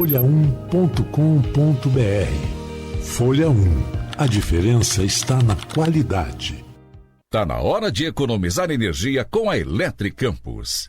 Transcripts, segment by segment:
Folha1.com.br. Folha 1. A diferença está na qualidade. Tá na hora de economizar energia com a Eletricampus.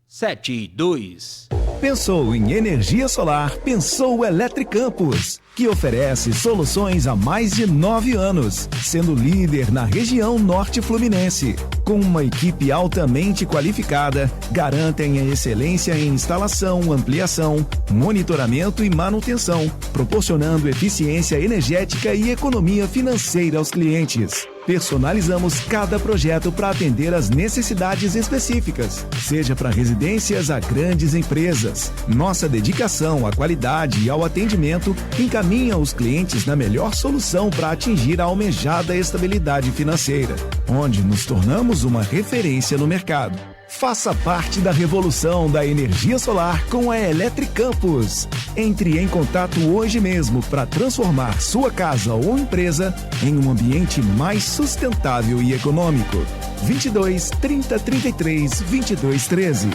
Sete e 2. Pensou em energia solar? Pensou Eletricampus, que oferece soluções há mais de 9 anos, sendo líder na região norte fluminense. Com uma equipe altamente qualificada, garantem a excelência em instalação, ampliação, monitoramento e manutenção, proporcionando eficiência energética e economia financeira aos clientes. Personalizamos cada projeto para atender às necessidades específicas, seja para residências a grandes empresas. Nossa dedicação à qualidade e ao atendimento encaminha os clientes na melhor solução para atingir a almejada estabilidade financeira, onde nos tornamos uma referência no mercado. Faça parte da revolução da energia solar com a Eletricampus. Entre em contato hoje mesmo para transformar sua casa ou empresa em um ambiente mais sustentável e econômico. 22 30 33 22 13.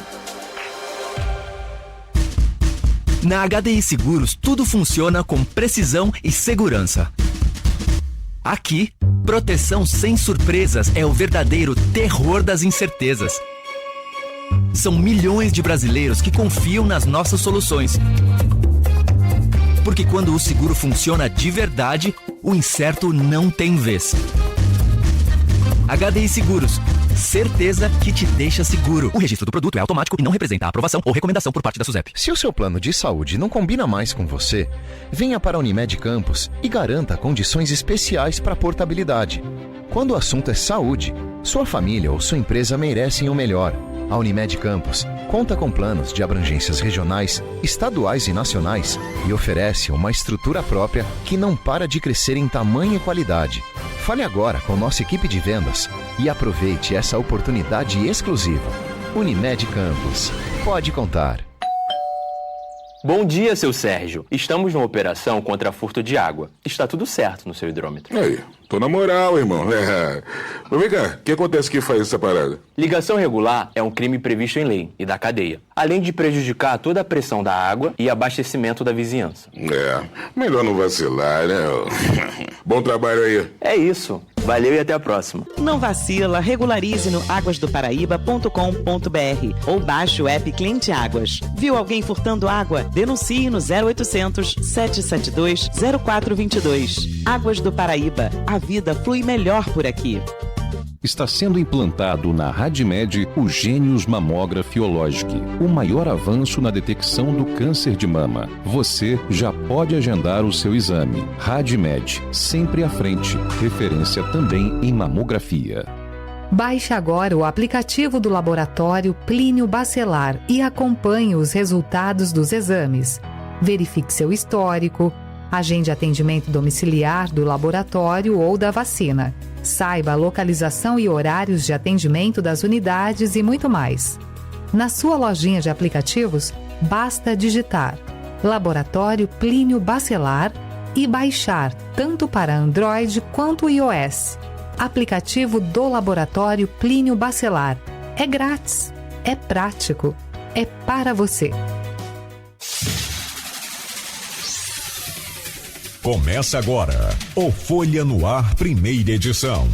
Na HDI Seguros, tudo funciona com precisão e segurança. Aqui, proteção sem surpresas é o verdadeiro terror das incertezas. São milhões de brasileiros que confiam nas nossas soluções. Porque quando o seguro funciona de verdade, o incerto não tem vez. HDI Seguros. Certeza que te deixa seguro. O registro do produto é automático e não representa a aprovação ou recomendação por parte da SUSEP. Se o seu plano de saúde não combina mais com você, venha para a Unimed Campos e garanta condições especiais para portabilidade. Quando o assunto é saúde, sua família ou sua empresa merecem o melhor. A Unimed Campos conta com planos de abrangências regionais, estaduais e nacionais e oferece uma estrutura própria que não para de crescer em tamanho e qualidade. Fale agora com nossa equipe de vendas e aproveite essa oportunidade exclusiva. Unimed Campos. Pode contar. Bom dia, seu Sérgio. Estamos numa operação contra furto de água. Está tudo certo no seu hidrômetro. Aí, tô na moral, irmão. Mas vem cá, o que acontece que faz essa parada? Ligação irregular é um crime previsto em lei e da cadeia, além de prejudicar toda a pressão da água e abastecimento da vizinhança. Melhor não vacilar, né? Bom trabalho aí. É isso. Valeu e até a próxima. Não vacila, regularize no aguasdoparaíba.com.br ou baixe o app Cliente Águas. Viu alguém furtando água? Denuncie no 0800 772 0422. Águas do Paraíba. A vida flui melhor por aqui. Está sendo implantado na Radmed o Gênios Mamography Ologic, o maior avanço na detecção do câncer de mama. Você já pode agendar o seu exame. Radmed, sempre à frente, referência também em mamografia. Baixe agora o aplicativo do Laboratório Plínio Bacelar e acompanhe os resultados dos exames. Verifique seu histórico, agende atendimento domiciliar do laboratório ou da vacina. Saiba a localização e horários de atendimento das unidades e muito mais. Na sua lojinha de aplicativos, basta digitar Laboratório Plínio Bacelar e baixar tanto para Android quanto iOS. Aplicativo do Laboratório Plínio Bacelar. É grátis, é prático, é para você. Começa agora o Folha no Ar, primeira edição.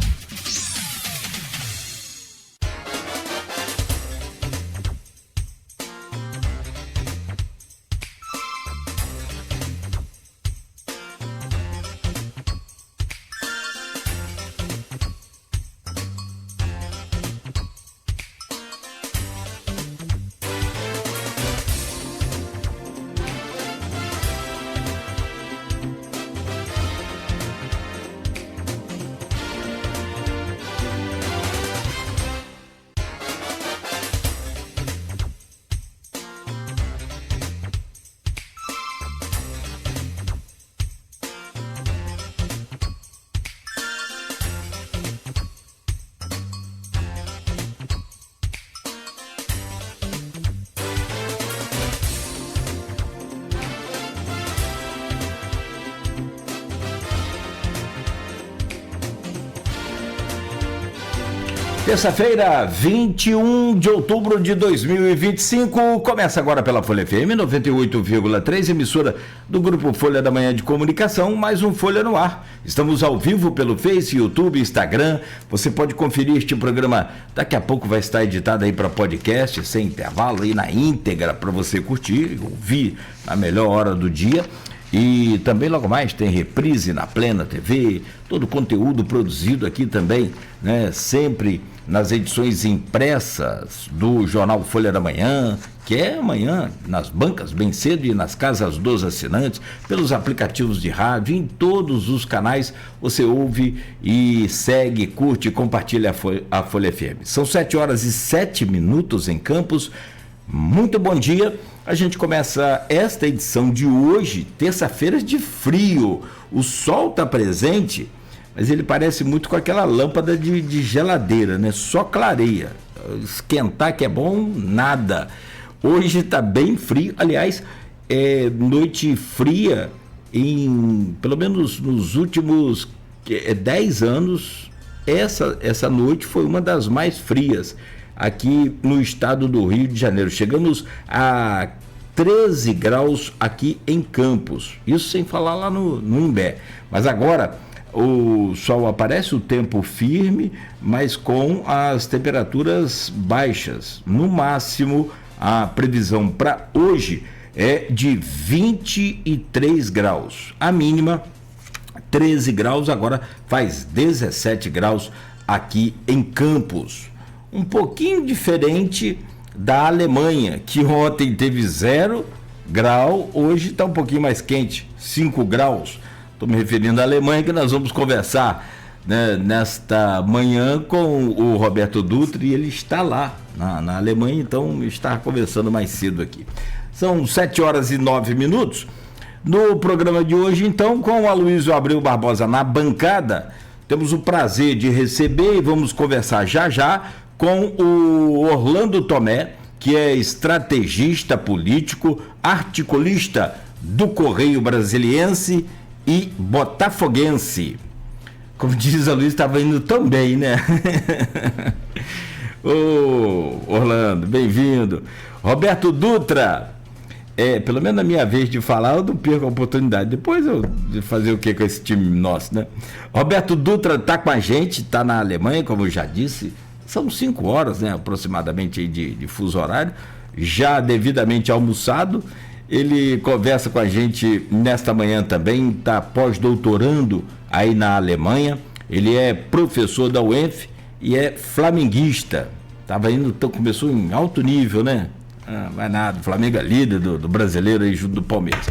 Terça-feira, 21 de outubro de 2025, começa agora pela Folha FM 98,3, emissora do Grupo Folha da Manhã de Comunicação, mais um Folha no Ar. Estamos ao vivo pelo Face, YouTube, Instagram. Você pode conferir este programa, daqui a pouco vai estar editado aí para podcast, sem intervalo, aí na íntegra, para você curtir, ouvir na melhor hora do dia. E também logo mais tem reprise na Plena TV, todo o conteúdo produzido aqui também, né? Sempre nas edições impressas do jornal Folha da Manhã, que é amanhã nas bancas bem cedo e nas casas dos assinantes, pelos aplicativos de rádio, em todos os canais você ouve e segue, curte e compartilha a Folha FM. São 7h07 em Campos. Muito bom dia. A gente começa esta edição de hoje, terça-feira de frio. O sol está presente, mas ele parece muito com aquela lâmpada de geladeira, né? Só clareia. Esquentar que é bom, nada. Hoje está bem frio. Aliás, noite fria pelo menos nos últimos 10 anos. Essa noite foi uma das mais frias aqui no estado do Rio de Janeiro. Chegamos a 13 graus aqui em Campos, isso sem falar lá no Imbé. Mas agora o sol aparece, o tempo firme, mas com as temperaturas baixas. No máximo, a previsão para hoje é de 23 graus. A mínima, 13 graus, agora faz 17 graus aqui em Campos. Um pouquinho diferente da Alemanha, que ontem teve 0 grau, hoje está um pouquinho mais quente, 5 graus. Estou me referindo à Alemanha, que nós vamos conversar, né, nesta manhã com o Roberto Dutra, e ele está lá na Alemanha, então está conversando mais cedo aqui. São 7h09. No programa de hoje, então, com o Aloysio Abreu Barbosa na bancada, temos o prazer de receber e vamos conversar já com o Orlando Tomé, que é estrategista político, articulista do Correio Brasiliense e botafoguense. Como diz a Luiz, estava indo tão bem, né? Ô, Orlando, bem-vindo. Roberto Dutra, pelo menos na minha vez de falar, eu não perco a oportunidade. Depois eu de fazer o que com esse time nosso, né? Roberto Dutra está com a gente, está na Alemanha, como eu já disse. São 5 horas, né, aproximadamente, aí de fuso horário, já devidamente almoçado. Ele conversa com a gente nesta manhã também, está pós-doutorando aí na Alemanha. Ele é professor da UENF e é flamenguista. Começou em alto nível, né? Vai nada, o Flamengo é líder do brasileiro aí junto do Palmeiras.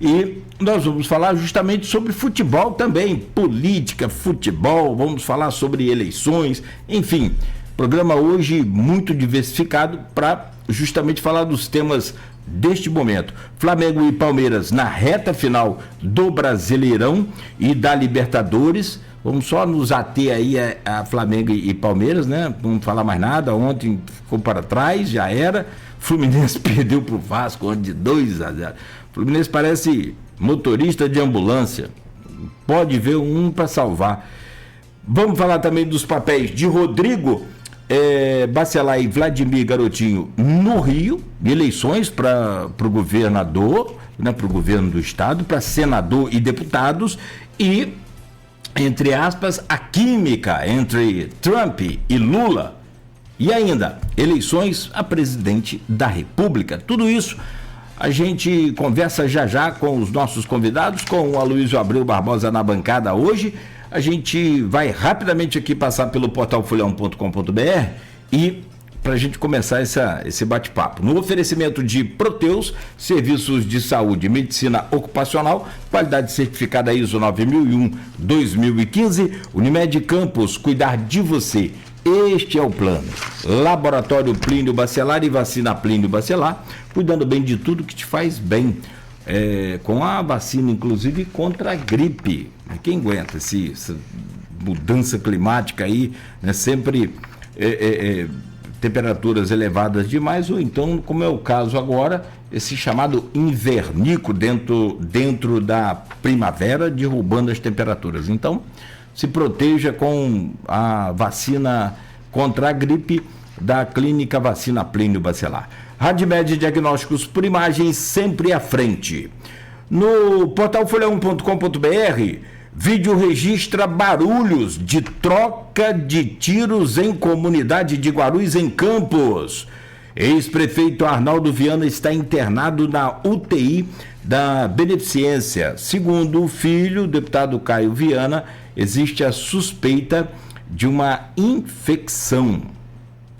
E nós vamos falar justamente sobre futebol também, política, futebol, vamos falar sobre eleições, enfim. Programa hoje muito diversificado para justamente falar dos temas deste momento. Flamengo e Palmeiras na reta final do Brasileirão e da Libertadores. Vamos só nos ater aí a Flamengo e Palmeiras, né? Não vamos falar mais nada. Ontem ficou para trás, já era. Fluminense perdeu para o Vasco ontem de 2-0. Fluminense parece motorista de ambulância. Pode ver um para salvar. Vamos falar também dos papéis de Rodrigo Bacelar e Vladimir Garotinho no Rio, eleições para o governador, né, para o governo do estado, para senador e deputados, e, entre aspas, a química entre Trump e Lula, e ainda eleições a presidente da República. Tudo isso a gente conversa já com os nossos convidados, com o Aloysio Abreu Barbosa na bancada hoje. A gente vai rapidamente aqui passar pelo portal folha1.com.br e para a gente começar esse bate-papo. No oferecimento de Proteus, serviços de saúde e medicina ocupacional, qualidade certificada ISO 9001-2015, Unimed Campos, cuidar de você. Este é o plano. Laboratório Plínio Bacelar e vacina Plínio Bacelar, cuidando bem de tudo que te faz bem. Com a vacina, inclusive, contra a gripe. Quem aguenta essa mudança climática aí, né? Sempre temperaturas elevadas demais, ou então, como é o caso agora, esse chamado invernico dentro da primavera, derrubando as temperaturas. Então, se proteja com a vacina contra a gripe da Clínica Vacina Plínio Bacelar. Radmed Diagnósticos por Imagens, sempre à frente. No portal folha1.com.br, vídeo registra barulhos de troca de tiros em comunidade de Guarulhos, em Campos. Ex-prefeito Arnaldo Viana está internado na UTI da Beneficência. Segundo o filho, o deputado Caio Viana, existe a suspeita de uma infecção.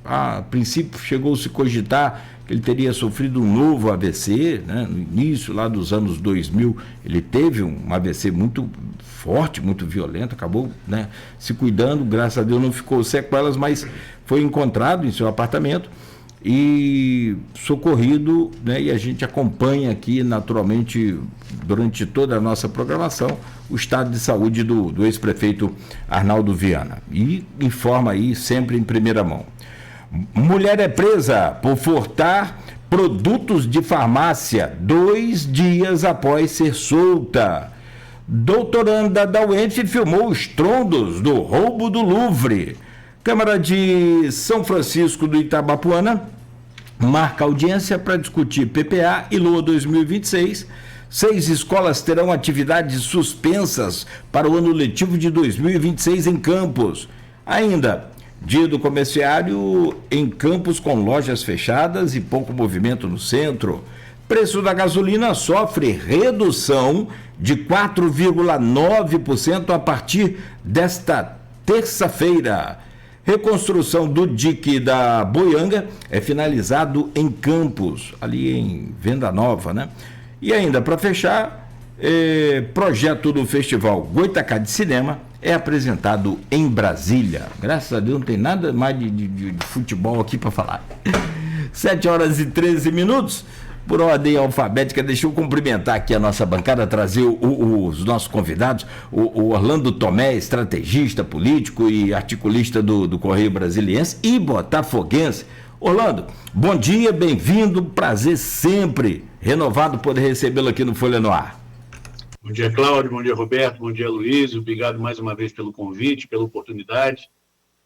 A princípio chegou-se a cogitar que ele teria sofrido um novo AVC, né? No início lá dos anos 2000, ele teve um AVC muito forte, muito violento, acabou, né, se cuidando, graças a Deus não ficou sequelas, mas foi encontrado em seu apartamento e socorrido, né, e a gente acompanha aqui naturalmente durante toda a nossa programação o estado de saúde do ex-prefeito Arnaldo Viana, e informa aí sempre em primeira mão. Mulher é presa por furtar produtos de farmácia 2 dias após ser solta. Doutoranda da UENF filmou os estrondos do roubo do Louvre. Câmara de São Francisco do Itabapuana marca audiência para discutir PPA e LOA 2026. 6 escolas terão atividades suspensas para o ano letivo de 2026 em Campos. Ainda, Dia do Comerciário em Campos com lojas fechadas e pouco movimento no centro. Preço da gasolina sofre redução de 4,9% a partir desta terça-feira. Reconstrução do dique da Boianga é finalizado em Campos, ali em Venda Nova, né? E ainda, para fechar, projeto do Festival Goitacá de Cinema é apresentado em Brasília. Graças a Deus não tem nada mais de futebol aqui para falar. 7h13. Por ordem alfabética, deixa eu cumprimentar aqui a nossa bancada, trazer os nossos convidados, o Orlando Tomé, estrategista, político e articulista do Correio Brasiliense e botafoguense. Orlando, bom dia, bem-vindo, prazer sempre renovado poder recebê-lo aqui no Folha no Ar. Bom dia, Cláudio, bom dia, Roberto, bom dia, Luiz, obrigado mais uma vez pelo convite, pela oportunidade.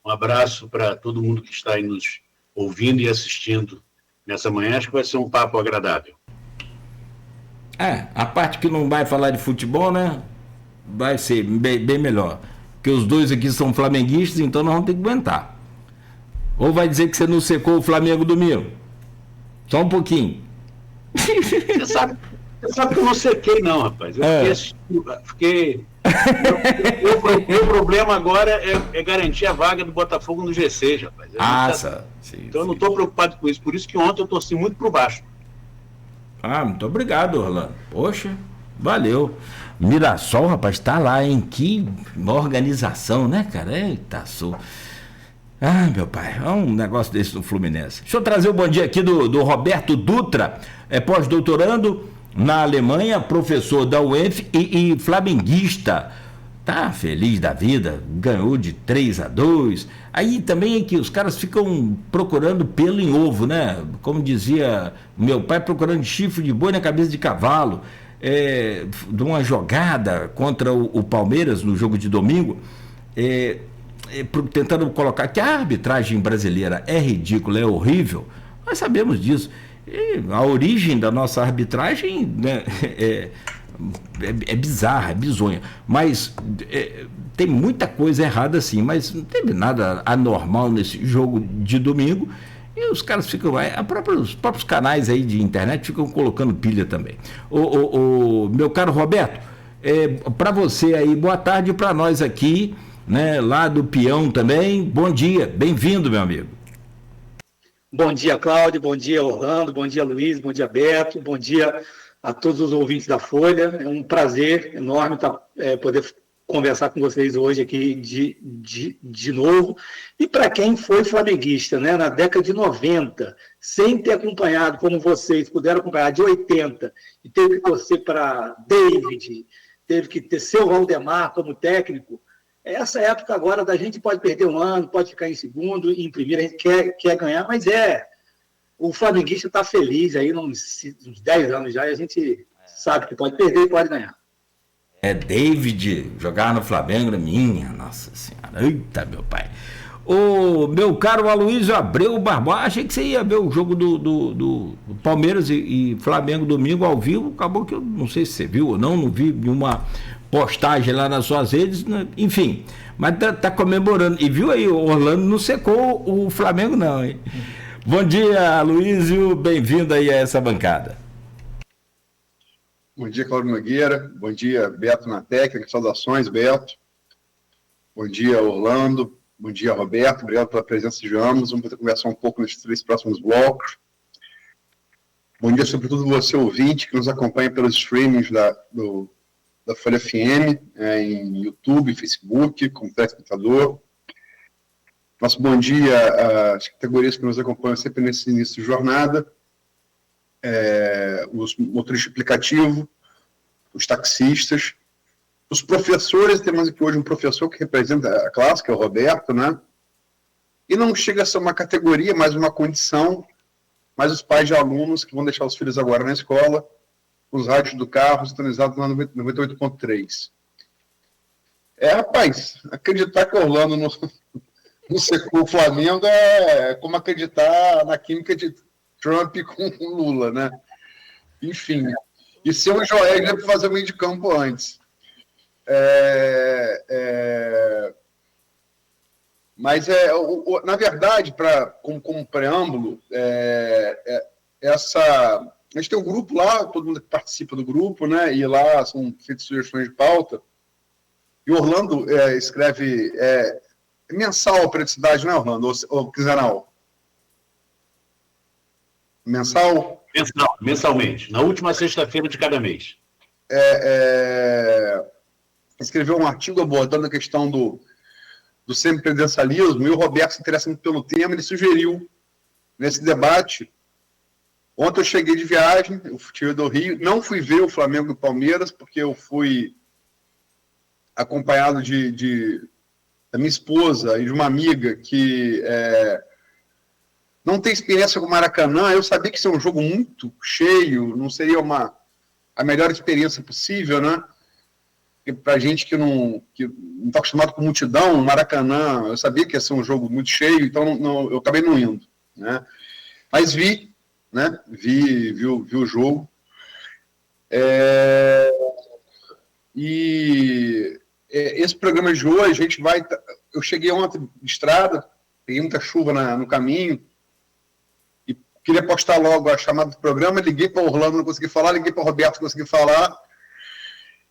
Um abraço para todo mundo que está aí nos ouvindo e assistindo nessa manhã. Acho que vai ser um papo agradável. A parte que não vai falar de futebol, né, vai ser bem melhor, porque os dois aqui são flamenguistas, então nós vamos ter que aguentar. Ou vai dizer que você não secou o Flamengo domingo? Só um pouquinho. Você sabe que eu não sequei, não, rapaz. Meu problema agora é garantir a vaga do Botafogo no G6, rapaz. Então eu não estou preocupado com isso. Por isso que ontem eu torci muito por baixo. Muito obrigado, Orlando. Poxa, valeu. Mirassol, rapaz, tá lá, hein? Que organização, né, cara? Eita, sou. Meu pai, é um negócio desse no Fluminense. Deixa eu trazer o bom dia aqui do Roberto Dutra, pós-doutorando na Alemanha, professor da UENF e flamenguista. Tá feliz da vida, ganhou de 3-2. Aí também é que os caras ficam procurando pelo em ovo, né? Como dizia meu pai, procurando chifre de boi na cabeça de cavalo. De uma jogada contra o Palmeiras no jogo de domingo, tentando colocar que a arbitragem brasileira é ridícula, é horrível. Nós sabemos disso. E a origem da nossa arbitragem, né, é bizarra, é bizonha, mas tem muita coisa errada sim, mas não teve nada anormal nesse jogo de domingo, e os caras ficam, os próprios canais aí de internet ficam colocando pilha também. Meu caro Roberto, para você aí, boa tarde, para nós aqui, né, lá do Peão também, bom dia, bem-vindo, meu amigo. Bom dia, Cláudio, bom dia, Orlando, bom dia, Luiz, bom dia, Beto, bom dia a todos os ouvintes da Folha. É um prazer enorme poder conversar com vocês hoje aqui de novo. E para quem foi flamenguista, né, na década de 90, sem ter acompanhado, como vocês puderam acompanhar, de 80, e teve que torcer para David, teve que ter seu Valdemar como técnico, essa época agora da gente pode perder um ano, pode ficar em segundo, em primeiro, a gente quer ganhar, mas o flamenguista está feliz aí uns 10 anos já, e a gente sabe que pode perder e pode ganhar. David jogar no Flamengo, minha nossa senhora, eita meu pai. O meu caro Aloysio Abreu Barbosa, achei que você ia ver o jogo do Palmeiras e Flamengo domingo ao vivo, acabou que eu não sei se você viu ou não vi nenhuma postagem lá nas suas redes, né? Enfim, mas tá comemorando, e viu aí, o Orlando não secou o Flamengo não, hein? Bom dia, Aloysio, bem-vindo aí a essa bancada. Bom dia, Cláudio Nogueira, bom dia, Beto na técnica, saudações, Beto, bom dia, Orlando. Bom dia, Roberto. Obrigado pela presença de ambos. Vamos poder conversar um pouco nesses 3 próximos blocos. Bom dia, sobretudo, você, ouvinte, que nos acompanha pelos streamings da Folha FM, em YouTube, Facebook, como telespectador. Nosso bom dia às categorias que nos acompanham sempre nesse início de jornada. Os motoristas de aplicativo, os taxistas, os professores, temos aqui hoje um professor que representa a classe, que é o Roberto, né? E não chega a ser uma categoria, mas uma condição, mas os pais de alunos que vão deixar os filhos agora na escola, os rádios do carro sintonizados na 98.3. Rapaz, acreditar que o Orlando não secou o Flamengo é como acreditar na química de Trump com Lula, né? Enfim, e ser um Joel para fazer o meio de campo antes. Mas na verdade, como preâmbulo, a gente tem um grupo lá, todo mundo que participa do grupo, né? E lá são feitas sugestões de pauta. E Orlando escreve mensal a periodicidade, não é, Orlando? Ou quinzenal? Mensal? Mensalmente, na última sexta-feira de cada mês. Escreveu um artigo abordando a questão do semipresidencialismo, e o Roberto se interessa muito pelo tema, ele sugeriu nesse debate. Ontem eu cheguei de viagem, eu estive do Rio, não fui ver o Flamengo e o Palmeiras, porque eu fui acompanhado da minha esposa e de uma amiga que não tem experiência com o Maracanã. Eu sabia que isso é um jogo muito cheio, não seria a melhor experiência possível, né? Para gente que não está acostumado com multidão, Maracanã, eu sabia que ia ser um jogo muito cheio, então eu acabei não indo, né? Mas vi o jogo. E esse programa de hoje, a gente vai... Eu cheguei ontem de estrada, peguei muita chuva no caminho, e queria postar logo a chamada do programa, liguei para o Orlando, não consegui falar, liguei para o Roberto, não consegui falar.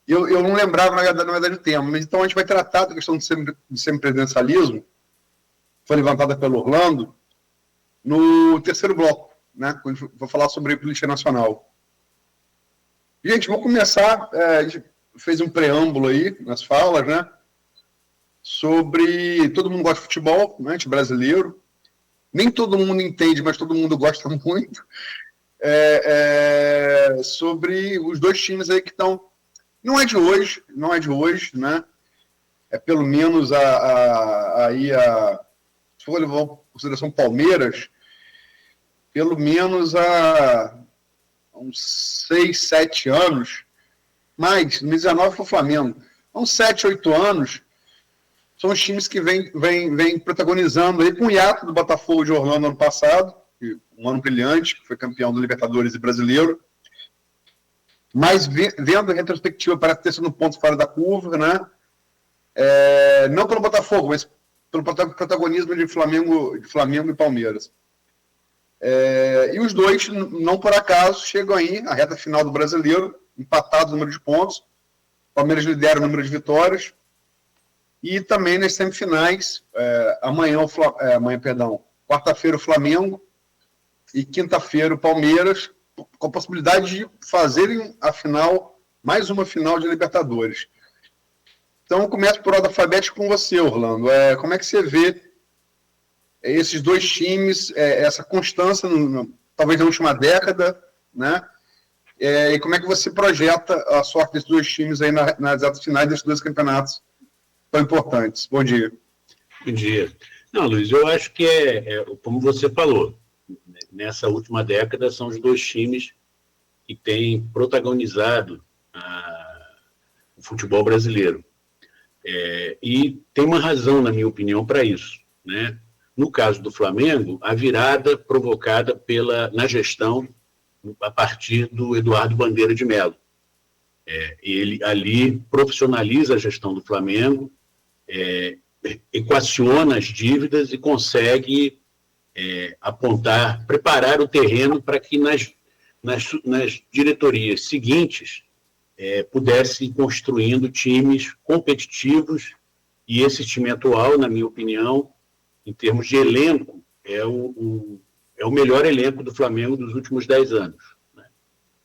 Eu não lembrava, na verdade, o tema, mas então a gente vai tratar da questão do semipresidencialismo, foi levantada pelo Orlando, no terceiro bloco, né? Quando vou falar sobre política nacional. Gente, vamos começar, a gente fez um preâmbulo aí, nas falas, né? Sobre, todo mundo gosta de futebol, né? A gente é brasileiro, nem todo mundo entende, mas todo mundo gosta muito, sobre os 2 times aí que estão... Não é de hoje, né? Pelo menos se for levar em consideração Palmeiras, pelo menos há uns 6, 7 anos, mas no 19 foi o Flamengo. Há uns 7, 8 anos, são os times que vêm protagonizando aí, com o hiato do Botafogo de Orlando ano passado, um ano brilhante, que foi campeão do Libertadores e Brasileiro. Mas vendo a retrospectiva, parece ter sido um ponto fora da curva, né? Não pelo Botafogo, mas pelo protagonismo de Flamengo e Palmeiras. E os 2, não por acaso, chegam aí, a reta final do Brasileiro, empatados no número de pontos. O Palmeiras lidera o número de vitórias. E também nas semifinais, quarta-feira o Flamengo e quinta-feira o Palmeiras, com a possibilidade de fazerem a final, mais uma final de Libertadores. Então, eu começo por ordem alfabética com você, Orlando. Como é que você vê esses 2 times, essa constância, talvez na última década, né? E como é que você projeta a sorte desses 2 times aí nas retas finais desses 2 campeonatos tão importantes? Bom dia. Bom dia. Não, Luiz, eu acho que como você falou, nessa última década são os 2 times que têm protagonizado o futebol brasileiro. E tem uma razão, na minha opinião, para isso. né? No caso do Flamengo, a virada provocada na gestão a partir do Eduardo Bandeira de Mello. Ele ali profissionaliza a gestão do Flamengo, equaciona as dívidas e consegue preparar o terreno para que nas diretorias seguintes pudesse ir construindo times competitivos, e esse time atual, na minha opinião, em termos de elenco, é o melhor elenco do Flamengo dos últimos 10 anos. Né?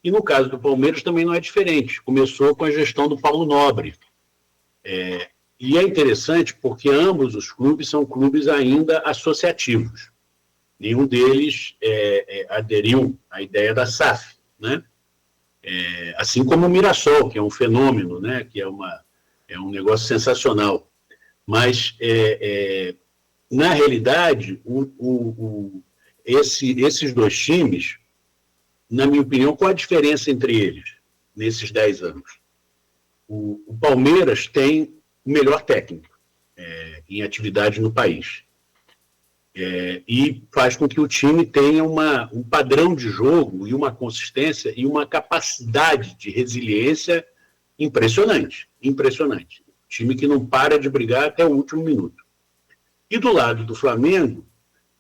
E no caso do Palmeiras também não é diferente. Começou com a gestão do Paulo Nobre. E é interessante porque ambos os clubes são clubes ainda associativos. Nenhum deles aderiu à ideia da SAF, né? Assim como o Mirassol, que é um fenômeno, né? Que é um negócio sensacional. Mas, na realidade, esses dois times, na minha opinião, qual a diferença entre eles nesses 10 anos? O Palmeiras tem o melhor técnico em atividade no país. E faz com que o time tenha um padrão de jogo e uma consistência e uma capacidade de resiliência impressionante. Impressionante. Time que não para de brigar até o último minuto. E do lado do Flamengo,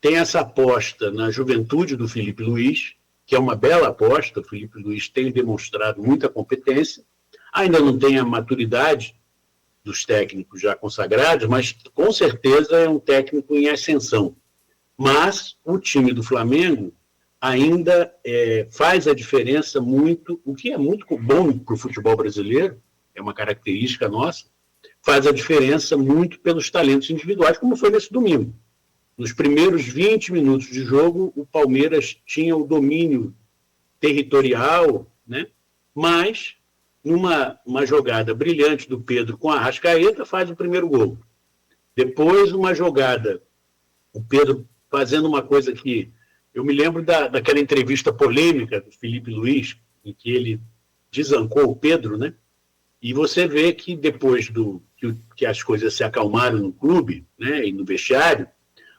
tem essa aposta na juventude do Felipe Luiz, que é uma bela aposta. O Felipe Luiz tem demonstrado muita competência, ainda não tem a maturidade dos técnicos já consagrados, mas com certeza é um técnico em ascensão. Mas o time do Flamengo ainda faz a diferença muito, o que é muito bom para o futebol brasileiro, é uma característica nossa, faz a diferença muito pelos talentos individuais, como foi nesse domingo. Nos primeiros 20 minutos de jogo, o Palmeiras tinha o domínio territorial, né? Mas, numa jogada brilhante do Pedro com a Arrascaeta, faz o primeiro gol. Depois, uma jogada, o Pedro fazendo uma coisa que... Eu me lembro daquela entrevista polêmica do Felipe Luiz, em que ele desancou o Pedro, né? E você vê que depois que as coisas se acalmaram no clube, né, e no vestiário,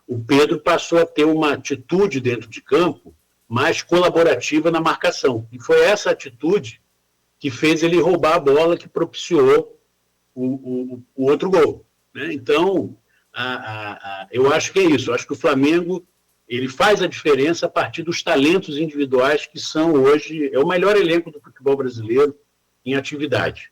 o Pedro passou a ter uma atitude dentro de campo mais colaborativa na marcação. E foi essa atitude que fez ele roubar a bola que propiciou o outro gol. Né? Então, eu acho que é isso. Eu acho que o Flamengo ele faz a diferença a partir dos talentos individuais que são hoje... É o melhor elenco do futebol brasileiro em atividade.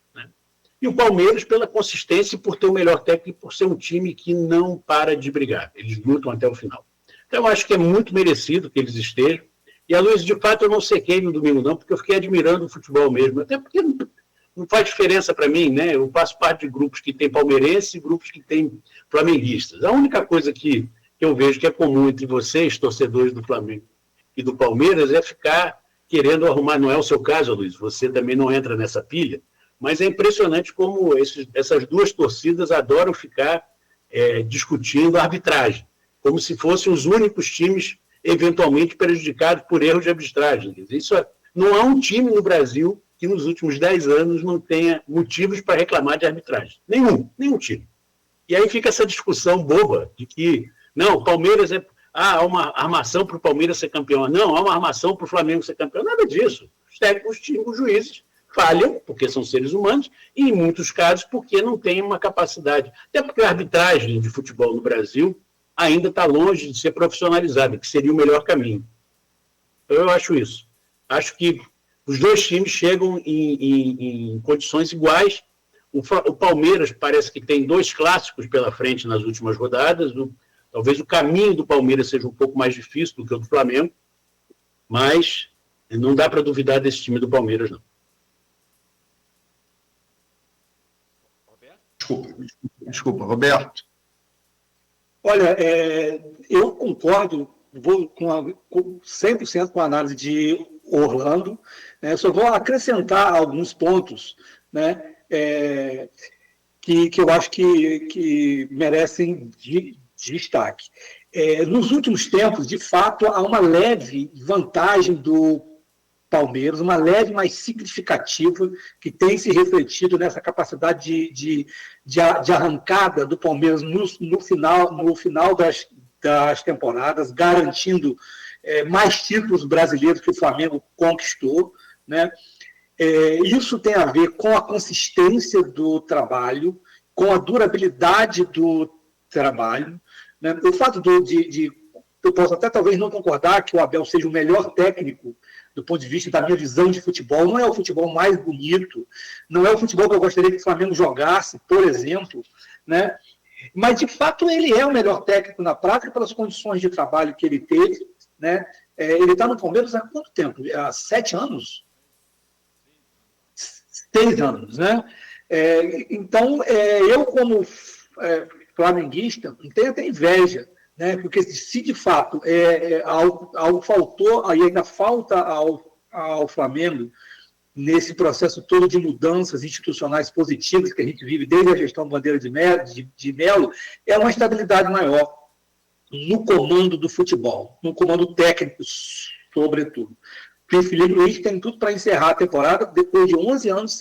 E o Palmeiras pela consistência e por ter o melhor técnico e por ser um time que não para de brigar. Eles lutam até o final. Então, eu acho que é muito merecido que eles estejam. E a Luiz, de fato, eu não sequei no domingo, não, porque eu fiquei admirando o futebol mesmo. Até porque não faz diferença para mim, né? Eu faço parte de grupos que tem palmeirenses e grupos que tem flamenguistas. A única coisa que eu vejo que é comum entre vocês, torcedores do Flamengo e do Palmeiras, é ficar querendo arrumar. Não é o seu caso, Luiz, você também não entra nessa pilha. Mas é impressionante como essas duas torcidas adoram ficar discutindo a arbitragem, como se fossem os únicos times eventualmente prejudicados por erros de arbitragem. Não há um time no Brasil que nos últimos 10 anos não tenha motivos para reclamar de arbitragem. Nenhum time. E aí fica essa discussão boba de que, não, o Palmeiras há uma armação para o Palmeiras ser campeão. Não, há uma armação para o Flamengo ser campeão. Nada disso. Os técnicos, os juízes falham, porque são seres humanos, e em muitos casos porque não têm uma capacidade. Até porque a arbitragem de futebol no Brasil ainda está longe de ser profissionalizada, que seria o melhor caminho. Então, eu acho isso. Acho que os dois times chegam em condições iguais. O Palmeiras parece que tem 2 clássicos pela frente nas últimas rodadas. Talvez o caminho do Palmeiras seja um pouco mais difícil do que o do Flamengo, mas não dá para duvidar desse time do Palmeiras, não. Desculpa, Roberto. Olha, eu concordo, vou 100% com a análise de Orlando, né? Só vou acrescentar alguns pontos, né, que eu acho que merecem destaque. Nos últimos tempos, de fato, há uma leve vantagem do Palmeiras, uma leve, mas significativa, que tem se refletido nessa capacidade de arrancada do Palmeiras no final das temporadas, garantindo mais títulos brasileiros que o Flamengo conquistou, né? Isso tem a ver com a consistência do trabalho, com a durabilidade do trabalho, né? O fato eu posso até talvez não concordar que o Abel seja o melhor técnico do ponto de vista da minha visão de futebol, não é o futebol mais bonito, não é o futebol que eu gostaria que o Flamengo jogasse, por exemplo, né? Mas, de fato, ele é o melhor técnico na prática pelas condições de trabalho que ele teve, né? Ele está no Palmeiras há quanto tempo? Há 7 anos? 6 anos, né? Então, eu como flamenguista, tenho até inveja, né? Porque se de fato algo faltou, aí ainda falta ao Flamengo, nesse processo todo de mudanças institucionais positivas que a gente vive desde a gestão do Bandeira de Melo, é uma estabilidade maior no comando do futebol, no comando técnico, sobretudo. O Felipe Luiz tem tudo para encerrar a temporada depois de 11 anos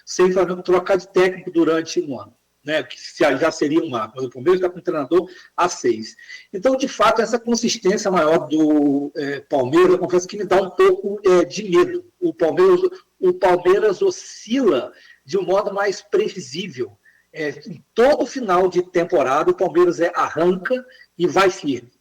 sem o Flamengo trocar de técnico durante um ano, né, que já seria um marco, mas o Palmeiras está com o treinador há 6. Então, de fato, essa consistência maior do Palmeiras, eu confesso que me dá um pouco de medo. O Palmeiras oscila de um modo mais previsível. Em todo final de temporada, o Palmeiras arranca e vai firme.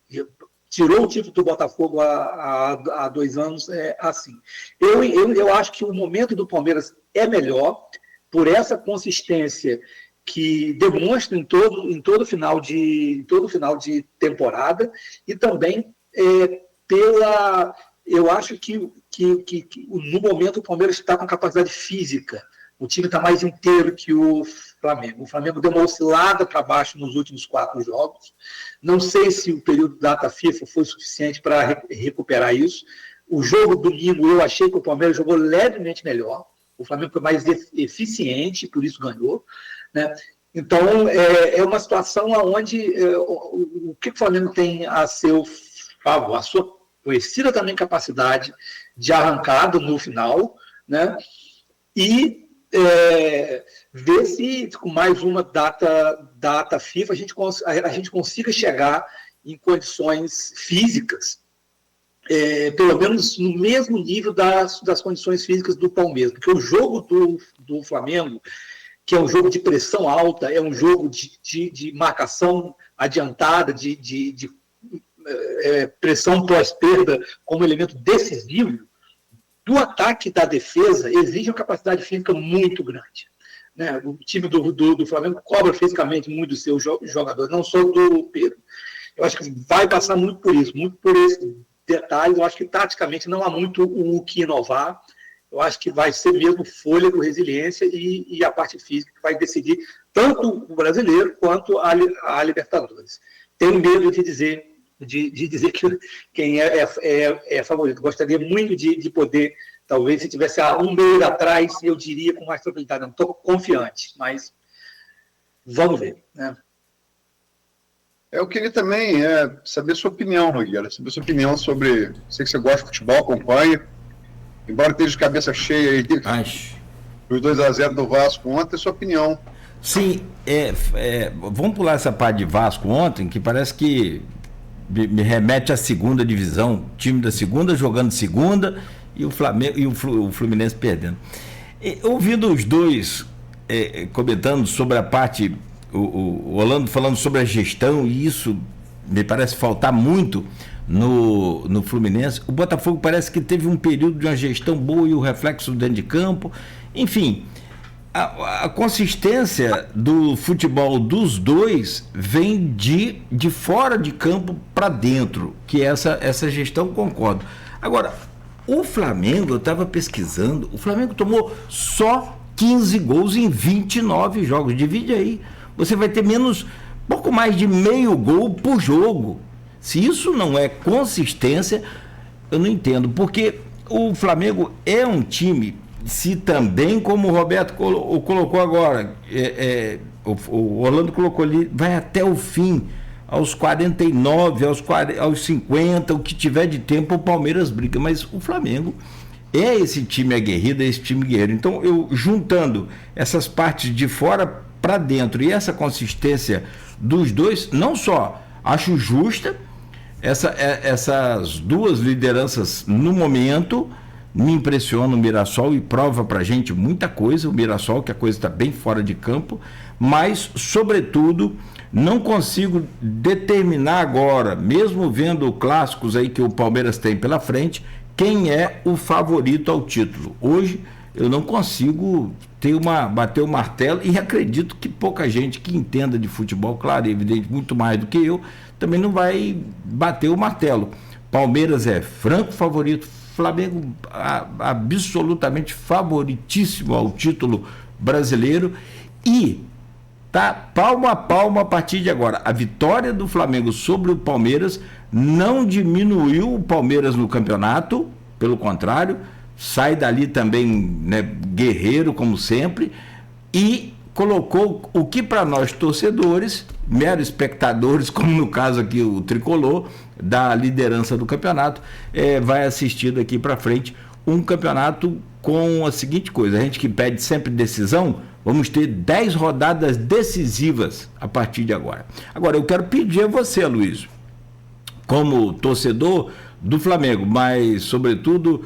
Tirou o título do Botafogo há 2 anos, assim. Eu acho que o momento do Palmeiras é melhor por essa consistência que demonstra em todo final de temporada, e também eu acho que no momento o Palmeiras está com capacidade física, o time está mais inteiro que o Flamengo. O Flamengo deu uma oscilada para baixo nos últimos 4 jogos, não sei se o período da data FIFA foi suficiente para recuperar isso. O jogo domingo eu achei que o Palmeiras jogou levemente melhor, o Flamengo foi mais eficiente, por isso ganhou, né? Então, é uma situação onde o que o Flamengo tem a seu favor? A sua conhecida também capacidade de arrancada no final, né? E ver se com mais uma data FIFA a gente consiga chegar em condições físicas, pelo menos no mesmo nível das condições físicas do Palmeiras, porque o jogo do Flamengo, que é um jogo de pressão alta, é um jogo de marcação adiantada, de pressão pós-perda como elemento decisivo, do ataque e da defesa exige uma capacidade física muito grande, né? O time do Flamengo cobra fisicamente muito dos seus jogadores, não só do Pedro. Eu acho que vai passar muito por isso, muito por esse detalhe. Eu acho que taticamente não há muito o que inovar. Eu acho que vai ser mesmo fôlego, resiliência e a parte física que vai decidir tanto o brasileiro quanto a Libertadores. Tenho medo de dizer que quem é favorito. Gostaria muito de poder, talvez se tivesse um mês atrás, eu diria com mais tranquilidade. Não estou confiante, mas vamos ver, né? Eu queria também saber sua opinião, Nogueira, saber sua opinião sobre... Sei que você gosta de futebol, acompanha, embora esteja de cabeça cheia aí dos 2-0 do Vasco ontem, sua opinião. Sim, vamos pular essa parte de Vasco ontem, que parece que me remete à segunda divisão, time da segunda jogando segunda e o Flamengo e o Fluminense perdendo. Ouvindo os dois comentando sobre a parte, o Orlando falando sobre a gestão, e isso me parece faltar muito no Fluminense. O Botafogo parece que teve um período de uma gestão boa e o reflexo dentro de campo. Enfim, a consistência do futebol dos dois vem de fora de campo para dentro, que essa gestão, concordo. Agora, o Flamengo, eu estava pesquisando, o Flamengo tomou só 15 gols em 29 jogos. Divide aí, você vai ter pouco mais de meio gol por jogo. Se isso não é consistência, eu não entendo, porque o Flamengo é um time, se também, como o Roberto colocou agora, o Orlando colocou ali, vai até o fim, aos 49, aos 50, o que tiver de tempo o Palmeiras briga, mas o Flamengo é esse time aguerrido, é esse time guerreiro. Então, eu juntando essas partes de fora para dentro e essa consistência dos dois, não só acho justa essas duas lideranças no momento, me impressiona o Mirassol e prova pra gente muita coisa, o Mirassol, que a coisa está bem fora de campo, mas, sobretudo, não consigo determinar agora, mesmo vendo clássicos aí que o Palmeiras tem pela frente, quem é o favorito ao título. Hoje eu não consigo bater o martelo, e acredito que pouca gente que entenda de futebol, claro, evidente, muito mais do que eu, também não vai bater o martelo. Palmeiras é franco favorito, Flamengo absolutamente favoritíssimo ao título brasileiro, e tá palmo a palmo a partir de agora. A vitória do Flamengo sobre o Palmeiras não diminuiu o Palmeiras no campeonato, pelo contrário, sai dali também, né, guerreiro como sempre, e colocou o que para nós torcedores, meros espectadores, como no caso aqui o Tricolor, da liderança do campeonato, vai assistir daqui para frente um campeonato com a seguinte coisa: a gente que pede sempre decisão, vamos ter 10 rodadas decisivas a partir de agora. Agora, eu quero pedir a você, Luiz, como torcedor do Flamengo, mas sobretudo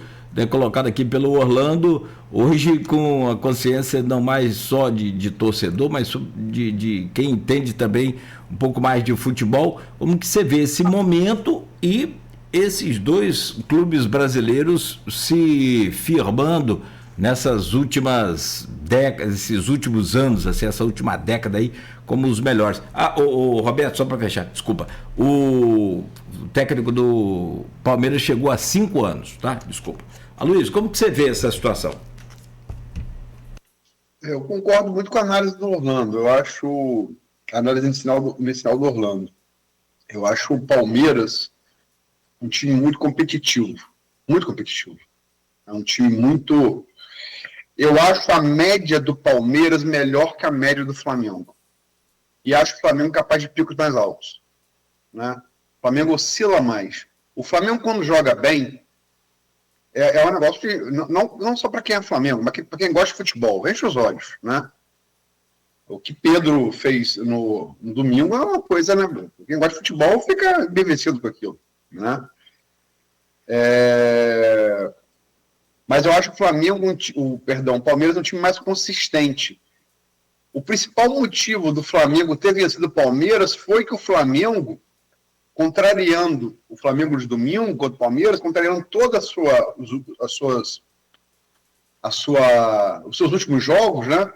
colocado aqui pelo Orlando, hoje com a consciência não mais só de torcedor, mas de quem entende também um pouco mais de futebol, como que você vê esse momento e esses dois clubes brasileiros se firmando nessas últimas décadas, esses últimos anos, assim, essa última década aí, como os melhores. O Roberto, só para fechar, desculpa, o técnico do Palmeiras chegou a 5 anos, tá? Desculpa. Luiz, como que você vê essa situação? Eu concordo muito com a análise do Orlando. Eu acho a análise inicial do Orlando. Eu acho o Palmeiras um time muito competitivo. Muito competitivo. É um time muito... Eu acho a média do Palmeiras melhor que a média do Flamengo. E acho o Flamengo capaz de picos mais altos. Né? O Flamengo oscila mais. O Flamengo, quando joga bem, é um negócio que, não só para quem é Flamengo, mas para quem gosta de futebol, enche os olhos, né? O que Pedro fez no domingo é uma coisa, né? Quem gosta de futebol fica embevecido com aquilo, né? Mas eu acho que o Palmeiras é um time mais consistente. O principal motivo do Flamengo ter vencido o Palmeiras foi que o Flamengo, contrariando o Flamengo de domingo contra o Palmeiras, contrariando todos os seus últimos jogos, né?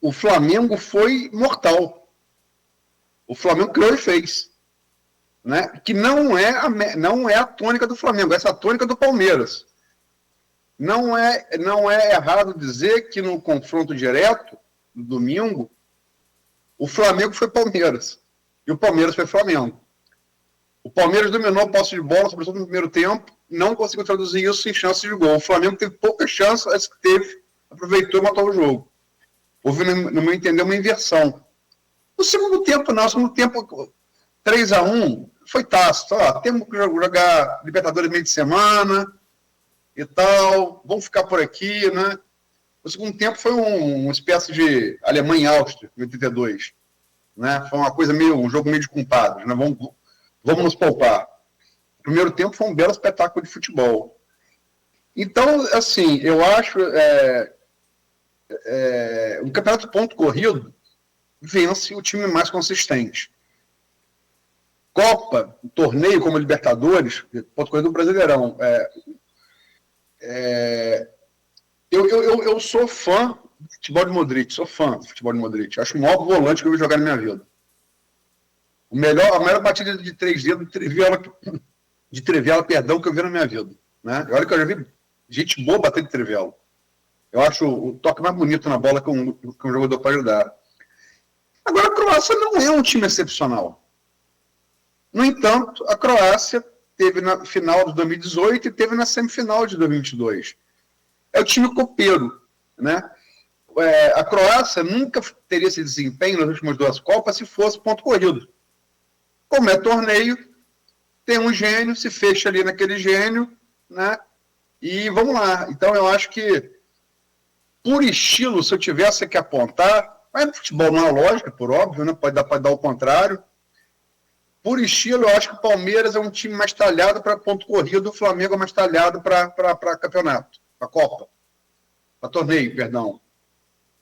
O Flamengo foi mortal. O Flamengo criou e fez, né? Que não é a tônica do Flamengo, essa é a tônica do Palmeiras. Não é errado dizer que no confronto direto, no domingo, o Flamengo foi Palmeiras e o Palmeiras foi Flamengo. O Palmeiras dominou a posse de bola, sobretudo no primeiro tempo, não conseguiu traduzir isso em chances de gol. O Flamengo teve poucas chances, as que teve, aproveitou e matou o jogo. Houve, no meu entender, uma inversão. No segundo tempo, não. No segundo tempo, 3-1, foi tácito. Temos que jogar Libertadores meio de semana e tal, vamos ficar por aqui, né? O segundo tempo foi uma espécie de Alemanha e Áustria, em 82. Né? Foi uma coisa um jogo meio de culpados, né? Vamos nos poupar. O primeiro tempo foi um belo espetáculo de futebol. Então, assim, eu acho um campeonato de ponto corrido vence o time mais consistente. Copa, torneio como Libertadores, ponto corrido do Brasileirão. Eu sou fã do futebol de Modric, Acho o maior volante que eu vi jogar na minha vida. A melhor batida de 3 dedos de trivela, que eu vi na minha vida. Né? Olha que eu já vi gente boa bater de trivela. Eu acho o toque mais bonito na bola que um jogador pode dar. Agora, a Croácia não é um time excepcional. No entanto, a Croácia teve na final de 2018 e teve na semifinal de 2022. É o time copeiro. Né? A Croácia nunca teria esse desempenho nas últimas 2 Copas se fosse ponto corrido. Como é torneio, tem um gênio, se fecha ali naquele gênio, né? E vamos lá. Então, eu acho que, por estilo, se eu tivesse que apontar, mas no futebol não é lógica, por óbvio, né? Pode dar o contrário. Por estilo, eu acho que o Palmeiras é um time mais talhado para ponto corrido, o Flamengo é mais talhado para campeonato, para Copa, para torneio, perdão.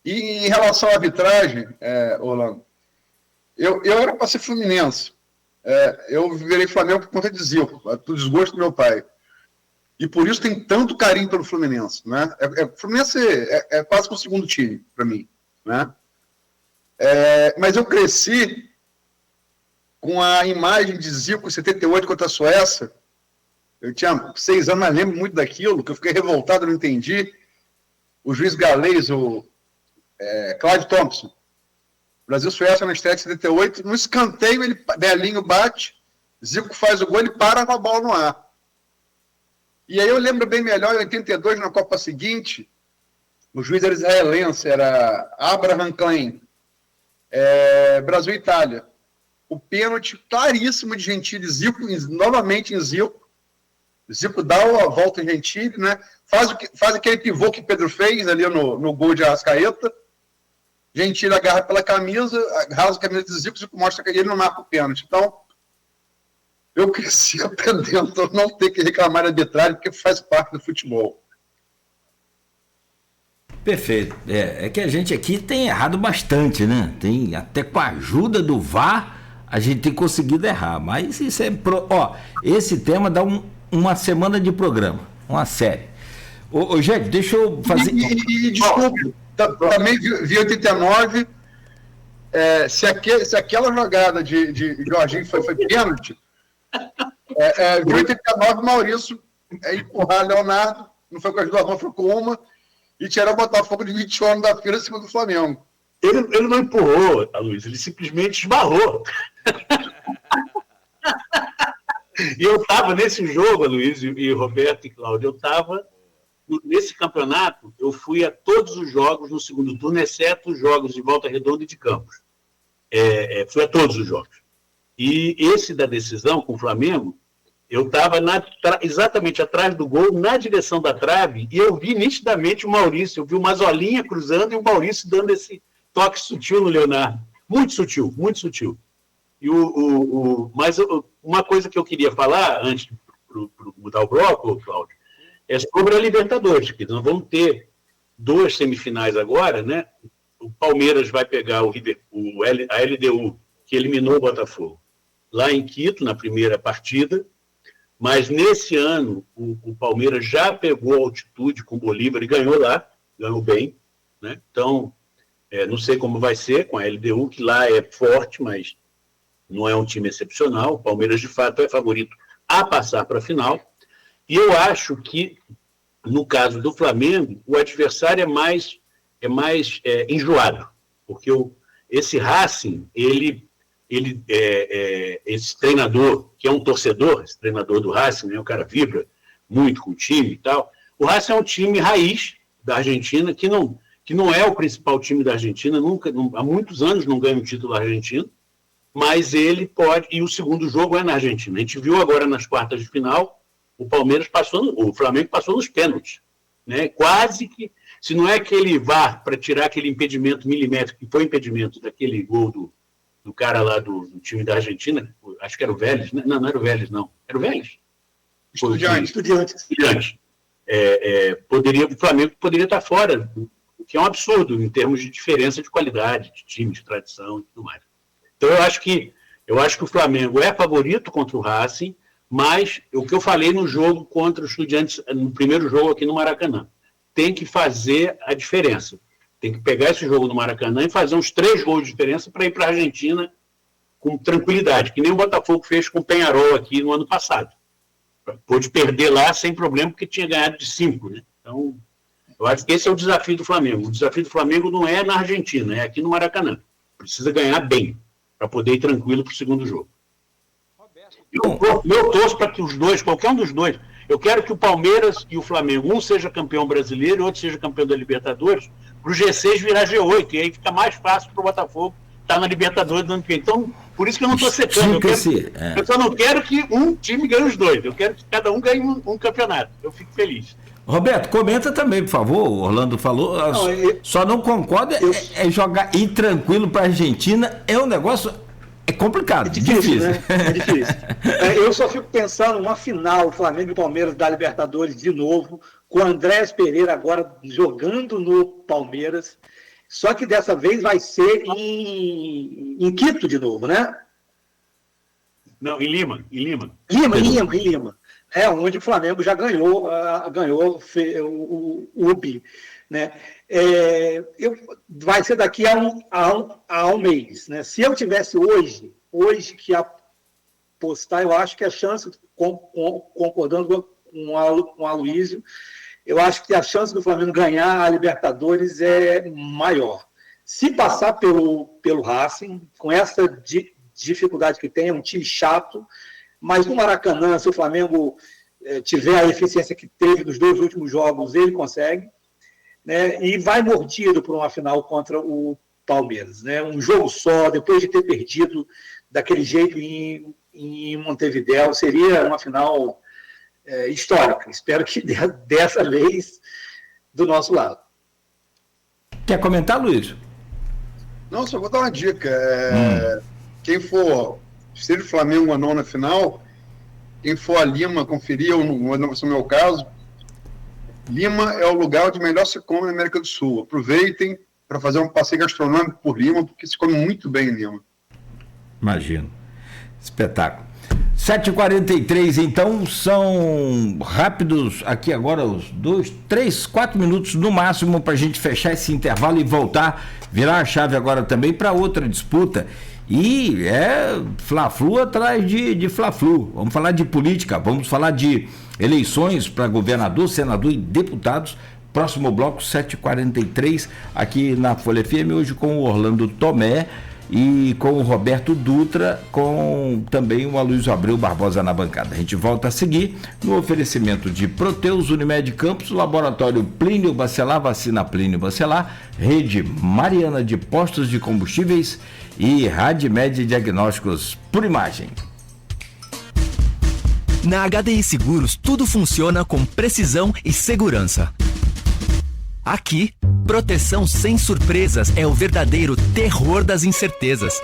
E em relação à arbitragem, Orlando, eu era para ser fluminense. Eu virei Flamengo por conta de Zico, do desgosto do meu pai. E por isso tem tanto carinho pelo Fluminense, né? O Fluminense é quase que um segundo time para mim, né? Mas eu cresci com a imagem de Zico em 78 contra a Suécia. Eu tinha 6 anos, mas lembro muito daquilo, que eu fiquei revoltado, não entendi. O juiz galês, o Clyde Thompson, Brasil-Suécia na estreia de 78, no escanteio, Belinho bate, Zico faz o gol, ele para com a bola no ar. E aí eu lembro bem melhor, em 82, na Copa seguinte, o juiz era israelense, era Abraham Klein, Brasil e Itália. O pênalti claríssimo de Gentili, Zico, novamente em Zico. Zico dá a volta em Gentili, né? Faz aquele pivô que Pedro fez ali no gol de Arrascaeta. Gentili agarra pela camisa, rasga a camisa de Zico, Zico mostra que ele não marca o pênalti. Então, eu cresci aprendendo a não ter que reclamar de arbitragem, porque faz parte do futebol. Perfeito. É que a gente aqui tem errado bastante, né? Tem, até com a ajuda do VAR, a gente tem conseguido errar. Mas isso esse tema dá uma semana de programa, uma série. Gente, deixa eu fazer... Desculpe, também vi 89, se aquela jogada de Jorginho foi pênalti, vi 89, Maurício empurrar Leonardo, não foi com as duas mãos, foi com uma, e tirar o Botafogo de 20 anos da fila em cima do Flamengo. Ele não empurrou, Luiz, ele simplesmente esbarrou. E eu estava nesse jogo, Luiz e Roberto e Cláudio, eu estava nesse campeonato, eu fui a todos os jogos no segundo turno, exceto os jogos de Volta Redonda e de Campos. Fui a todos os jogos. E esse da decisão com o Flamengo, eu estava exatamente atrás do gol, na direção da trave, e eu vi nitidamente o Maurício, eu vi o Mazolinha cruzando e o Maurício dando esse toque sutil no Leonardo. Muito sutil, muito sutil. E mas uma coisa que eu queria falar, antes de mudar o bloco, Cláudio, é sobre a Libertadores, que nós vamos ter 2 semifinais agora, né? O Palmeiras vai pegar a LDU, que eliminou o Botafogo, lá em Quito, na primeira partida, mas nesse ano o Palmeiras já pegou a altitude com o Bolívar e ganhou lá, ganhou bem, né? Então, não sei como vai ser com a LDU, que lá é forte, mas não é um time excepcional. O Palmeiras, de fato, é favorito a passar para a final. E eu acho que, no caso do Flamengo, o adversário é mais enjoado, porque esse Racing, esse treinador, que é um torcedor, esse treinador do Racing, né, o cara vibra muito com o time e tal. O Racing é um time raiz da Argentina, que não é o principal time da Argentina, há muitos anos não ganha um título argentino, mas ele pode, e o segundo jogo é na Argentina. A gente viu agora nas quartas de final, o Flamengo passou nos pênaltis, né? Quase que, se não é aquele VAR para tirar aquele impedimento milimétrico, que foi impedimento daquele gol do cara lá do time da Argentina, acho que era o Vélez, né? Não era o Vélez, não. Era o Vélez? Estudiantes. O Flamengo poderia estar fora, o que é um absurdo em termos de diferença de qualidade, de time, de tradição e tudo mais. Então, eu acho que o Flamengo é favorito contra o Racing, mas o que eu falei no jogo contra os Estudiantes, no primeiro jogo aqui no Maracanã, tem que fazer a diferença. Tem que pegar esse jogo no Maracanã e fazer uns 3 gols de diferença para ir para a Argentina com tranquilidade, que nem o Botafogo fez com o Peñarol aqui no ano passado. Pôde perder lá sem problema, porque tinha ganhado de 5, né? Então, eu acho que esse é o desafio do Flamengo. O desafio do Flamengo não é na Argentina, é aqui no Maracanã. Precisa ganhar bem, para poder ir tranquilo para o segundo jogo. Eu torço para que os dois, qualquer um dos dois, eu quero que o Palmeiras e o Flamengo, um seja campeão brasileiro e outro seja campeão da Libertadores, para o G6 virar G8, e aí fica mais fácil para o Botafogo estar na Libertadores do ano que vem. Então, Por isso que eu não estou secando. Eu só não quero que um time ganhe os dois. Eu quero que cada um ganhe um campeonato. Eu fico feliz. Roberto, comenta também, por favor. O Orlando falou. Só não concorda é jogar ir tranquilo para a Argentina. É um negócio complicado. É difícil. Né? É difícil. Eu só fico pensando numa final, Flamengo e Palmeiras da Libertadores de novo, com o Andrés Pereira agora jogando no Palmeiras. Só que dessa vez vai ser em Quito de novo, né? Não, em Lima. Em Lima. Onde o Flamengo já ganhou o UBI. Né? Vai ser daqui a um mês. Né? Se eu tivesse hoje que apostar, eu acho que a chance, concordando com o Aloysio, eu acho que a chance do Flamengo ganhar a Libertadores é maior. Se passar pelo Racing, com essa dificuldade que tem, é um time chato, mas no Maracanã, se o Flamengo tiver a eficiência que teve nos 2 últimos jogos, ele consegue, né? E vai mordido por uma final contra o Palmeiras. Né? Um jogo só, depois de ter perdido daquele jeito em Montevidéu, seria uma final histórica. Espero que dessa vez do nosso lado. Quer comentar, Luiz? Não, só vou dar uma dica. Quem for, seja o Flamengo ou não na final, quem for a Lima conferir, ou no meu caso, Lima é o lugar onde melhor se come na América do Sul. Aproveitem para fazer um passeio gastronômico por Lima, porque se come muito bem em Lima. Imagino. Espetáculo. 7h43, então, são rápidos aqui agora os 2, 3, 4 minutos no máximo para a gente fechar esse intervalo e voltar, virar a chave agora também para outra disputa. E Fla-Flu atrás de Fla-Flu. Vamos falar de política, vamos falar de eleições para governador, senador e deputados. Próximo bloco, 7h43, aqui na Folha FM, hoje com o Orlando Tomé e com o Roberto Dutra, com também o Aloysio Abreu Barbosa na bancada. A gente volta a seguir no oferecimento de Proteus, Unimed Campos, Laboratório Plínio Bacelar, Vacina Plínio Bacelar, Rede Mariana de Postos de Combustíveis e Radmed Diagnósticos por Imagem. Na HDI Seguros, tudo funciona com precisão e segurança. Aqui, proteção sem surpresas é o verdadeiro terror das incertezas.